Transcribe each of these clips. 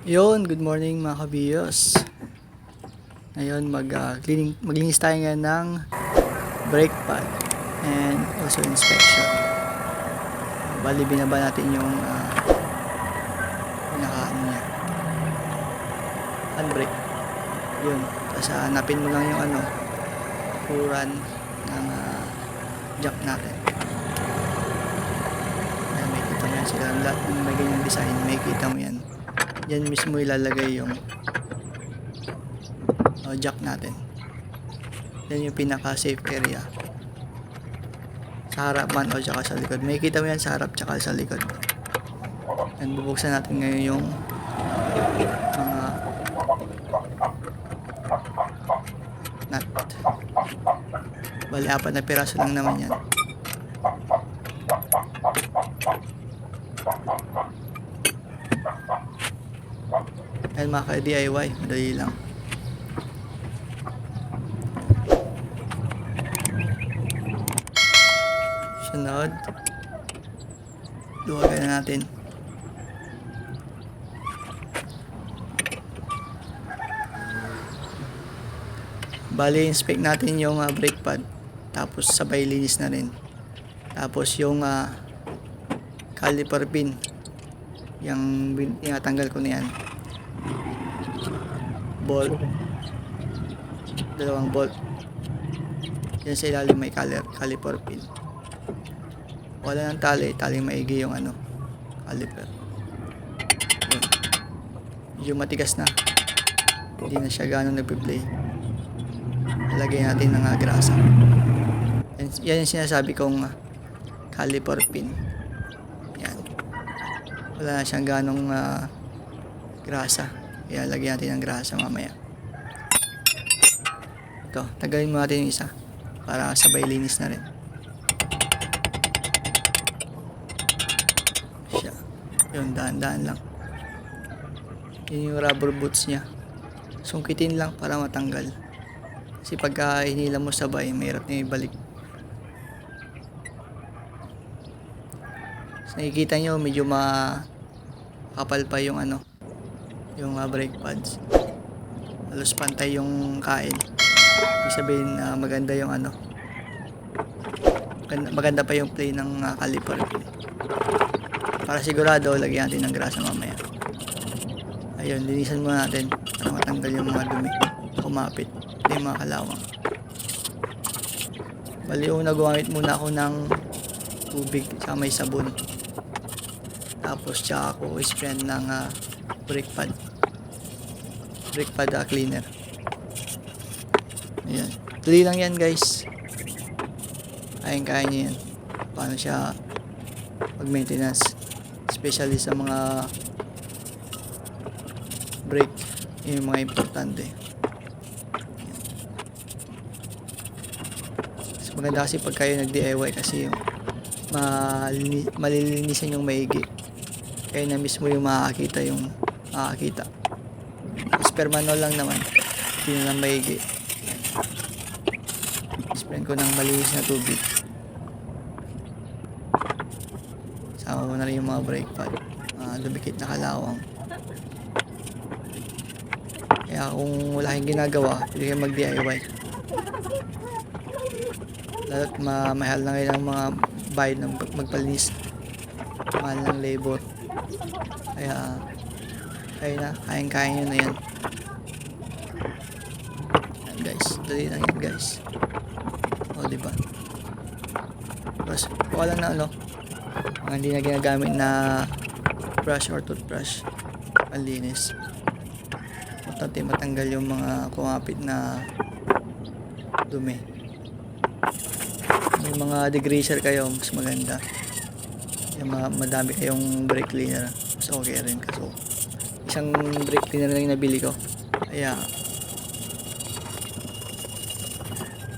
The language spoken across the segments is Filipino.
Yun, good morning mga kabiyos. Ngayon maglinis tayo ngayon ng brake pad and also inspection. Bali binaba natin yung pinaka-ano niya, handbrake. Yun, tapos hanapin mo lang yung puran ng jack natin. Ayan, may kita mo yan sila, lahat ng may ganyang design, may kita mo yan. Yan mismo ilalagay yung jack natin. Yan yung pinaka safe area sa harapan o saka sa likod. May kita mo yan sa harap tsaka sa likod. And bubuksan natin ngayon yung mga nut. Bali 4 na piraso lang naman yan. Ayan mga ka-DIY, madali lang. Sunod, luwagan na natin. Bali, inspect natin yung brake pad. Tapos sabay linis na rin. Tapos yung caliper pin, yung tinatanggal ko na yan. Bolt, 2 bolt. Yan sa ilalim may caliper pin. Wala ng taling maigi yung caliper. Yan. Medyo matigas na, hindi na siya gano'ng nagpi-play. Ilagay natin ng grasa. Yan yung sinasabi kong caliper pin. Yan, wala na siyang ganong grasa. Kaya lagyan natin ng grasa mamaya. Ito, tagalin mo natin yung isa para sabay linis na rin. Siya. Yun, daan-daan lang. Yun yung rubber boots niya. Sungkitin lang para matanggal. Kasi pagka hinila mo sabay, mahirap na ibalik. So, nakikita nyo, medyo makapal pa yung yung brake pads. Halos pantay yung kain. Ibig sabihin maganda yung maganda pa yung play ng caliper. Para sigurado, lagyan natin ng grasa mamaya. Ayun, linisan muna natin para matanggal yung mga dumi, kumapit, yung mga kalawang. Bali, una gumamit muna ako ng tubig sa may sabon. Tapos tsaka ako isprayan ng brake pad cleaner. Ayan, tuloy lang yan guys. Kaya nyo yan paano siya mag maintenance, especially sa mga brake. Yun yung mga importante. So, maganda kasi pag kayo nag DIY kasi yung malilinisan yung maigi. Kaya na mismo yung makakita Tapos per manual lang naman, hindi na lang maigi. Sprayan ko ng malinis na tubig. Sama mo na rin yung mga brake pad, dumikit na kalawang. Kaya kung wala kang ginagawa, pwede kayo mag DIY. Lalo't mahal na ngayon ang mga bayad ng magpalinis, mahal ng labor. Kaya kaya nyo na yan. Yan guys, dali lang yan guys. O diba, tapos wala na mga hindi na ginagamit na brush or toothbrush, panlinis. Importante matanggal yung mga kumapit na dumi. May mga degreaser kayo, mas maganda. Yung madami kayong brake cleaner, mas okay rin. Kaso isang brake cleaner lang yung nabili ko. Kaya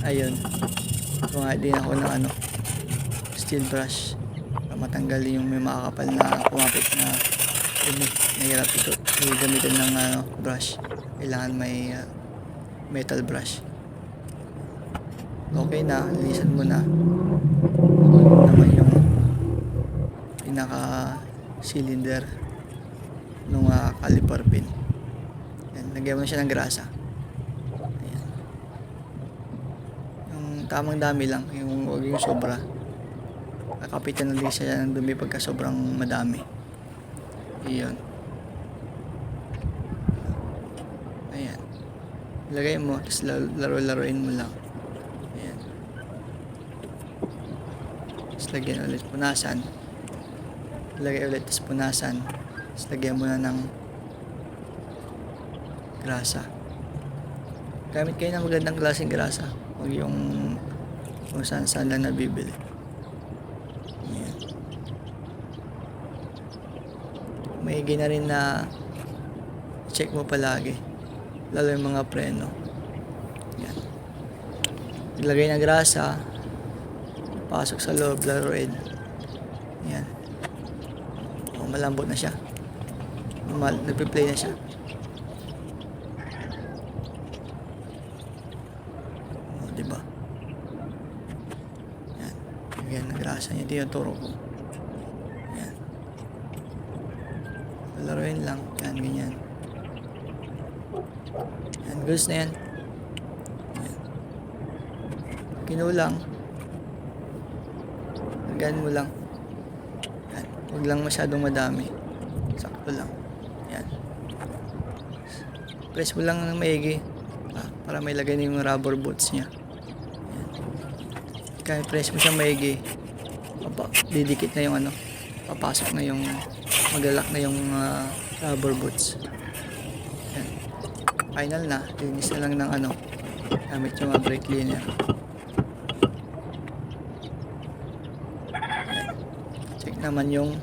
ayun, mga din ako ng steel brush para matanggal yung may makakapal na kumapit na dumi. Mahirap ito gamitin ng brush. Kailangan may metal brush. Okay na, linisan mo na. So, naman yung pinaka cylinder nung caliper pin. Yan, lagyan mo na siya ng grasa. Ayan. Yung tamang dami lang, huwag yung sobra. Kakapitan na din siya ng dumi pagka sobrang madami. Iyon. Ayan. Ilagay mo, tapos laro-laruin mo lang. Ayan. Tapos lagyan ulit, punasan. Ilagay ulit, tapos punasan. Tapos lagyan mo na ng grasa. Gamit kayo ng magandang klaseng grasa. Huwag yung kung saan lang nabibili. Ayan. Maigi na rin na check mo palagi. Lalo yung mga preno. Ayan. Ilagay ng grasa. Pasok sa loob, laruin. Ayan. O, malambot na siya. Nagpi-play na siya. O, diba? Ayan. Ayan, ang grasa niya. Ito yung turo ko. Ayan. Laruin lang. Ayan, ganyan. Ayan, goods na yan. Ayan. Kinulang. Lagyan mo lang. Ayan. Huwag lang masyadong madami. Sakto lang. Ayan. Press mo lang ng maigi. Para may lagay na yung rubber boots niya. Ayan. Kaya press mo siya maigi. Didikit na yung ano. Papasok na yung maglalak na yung rubber boots. Ayan. Final na. Linis na lang ng ano. Gamit yung brake cleaner. Ayan. Check naman yung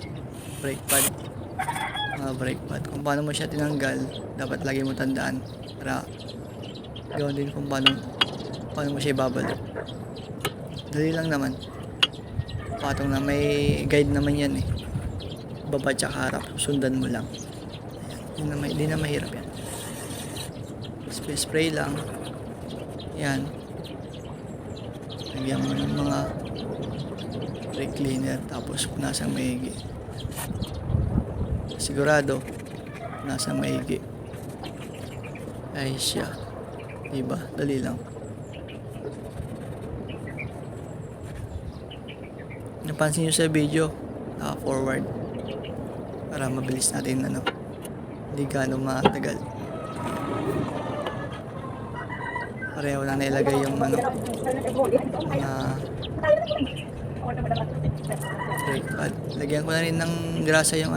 brake pad. Brake pad. Kung paano mo siya tinanggal, dapat lagi mo tandaan para gawin din kung paano mo siya ibabalik. Dali lang naman. Patong na may guide naman yan eh. Baba tsaka harap. Sundan mo lang. Ayan. Di na mahirap yan. Spray lang. Yan. Lagyan mo ng mga brake cleaner tapos punasan maigi. Sigurado punasan maigi. Ay siya. Diba? Dali lang. Napansin nyo sa video, forward para mabilis natin hindi gaano matagal. Pareho lang nailagay yung mga brake pad. Lagyan ko na rin ng grasa yung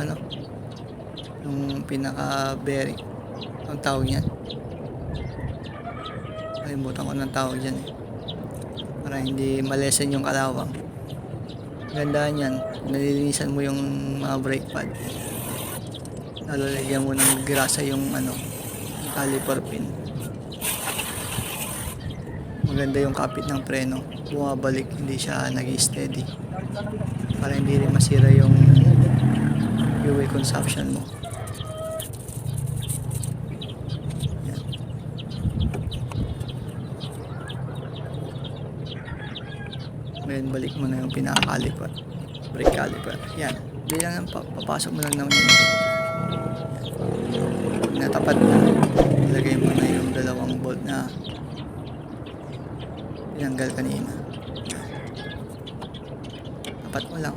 yung pinaka bearing. Ang tawag niyan, kalimutan ko ng tawag dyan eh, para hindi malesen yung kalawang. Gandaan yan, nalilinisan mo yung mga brake pad, lalagyan mo ng grasa yung caliper pin. Maganda yung kapit ng preno, bumabalik, hindi siya nag-steady para hindi rin masira yung fuel consumption mo. Yan. Ngayon balik mo na yung pinaka-caliper, brake caliper. Yan, bilang papasok mo lang naman yun. Yan. Natapat na, ilagay mo na yung dalawang bolt na tinanggal kanina. Tapat mo lang.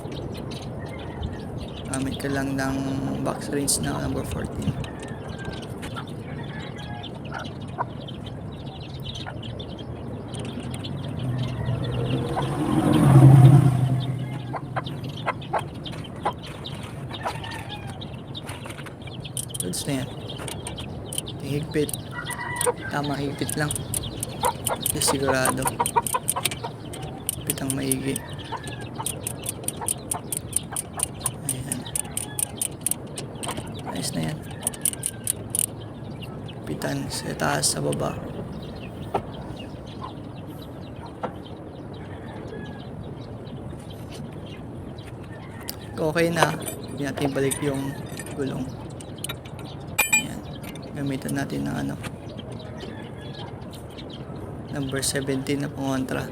Gamit ka lang ng box wrench na number 14. Goods na yan. Higpit. Tama higpit lang. Sigurado. Pitang maigi. Ayan. Ayos na yan. Pitan sa taas, sa baba. Okay na. Hindi natin balik yung gulong. Ayan. Gamitan natin ng number 17 na pangontra.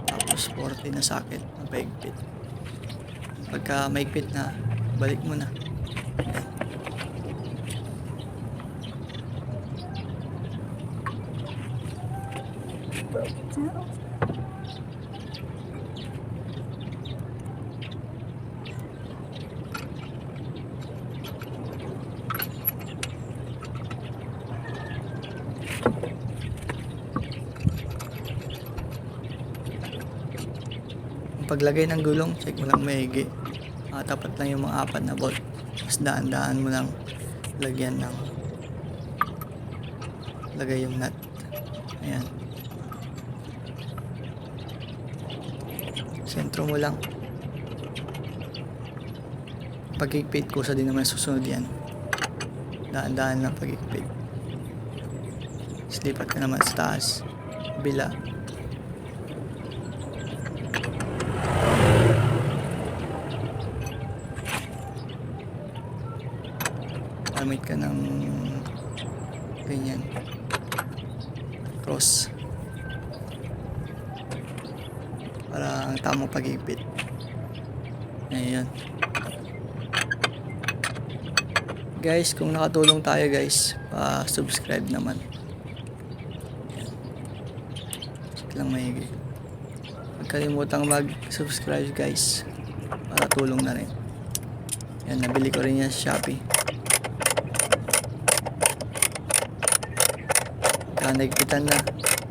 Tapos 40 na socket na paigpit. Pagka maigpit na, balik mo na. Paglagay ng gulong, check mo lang maigi. Tapat lang yung mga 4 na bolt. Tapos daan-daan mo lang lagyan ng lagay yung nut. Ayan. Sentro mo lang. Pag-higpit, kusa din naman susunod yan. Daan-daan lang pag-higpit. Slipat ka naman sa taas. Bila. Gamit ka ng ganyan cross para ang tamang pag-higpit. Ayan guys, kung nakatulong tayo guys, subscribe naman. Ayan. Check lang maigi. Huwag kalimutang mag-subscribe guys para tulong na rin. Yan, nabili ko rin yan sa Shopee. Nagpitan na,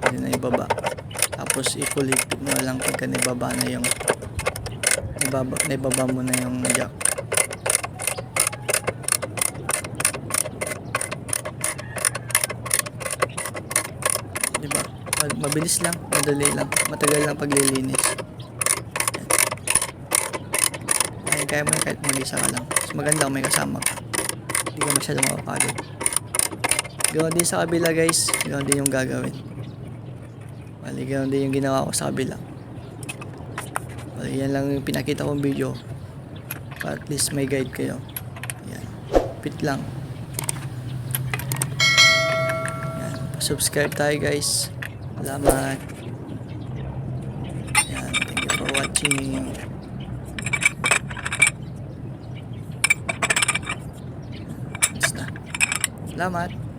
hindi na ibaba. Tapos ipuligpit mo lang pagka nibaba na yung nibaba mo na yung jack. Diba? Mabilis lang, madali lang, matagal lang paglilinis. Ay, kaya mo kahit mag-isa ka lang. Mas maganda kung may kasama ka. Hindi ka masyadong mapapagod. Gawin din sa kabila guys, gawin din yung gagawin. Bali, gawin din yung ginawa ko sa kabila. Bali, yan lang yung pinakita kong video. At least may guide kayo. Yan, fit lang. Yan, subscribe tayo guys. Salamat. Yan, thank you for watching. Salamat.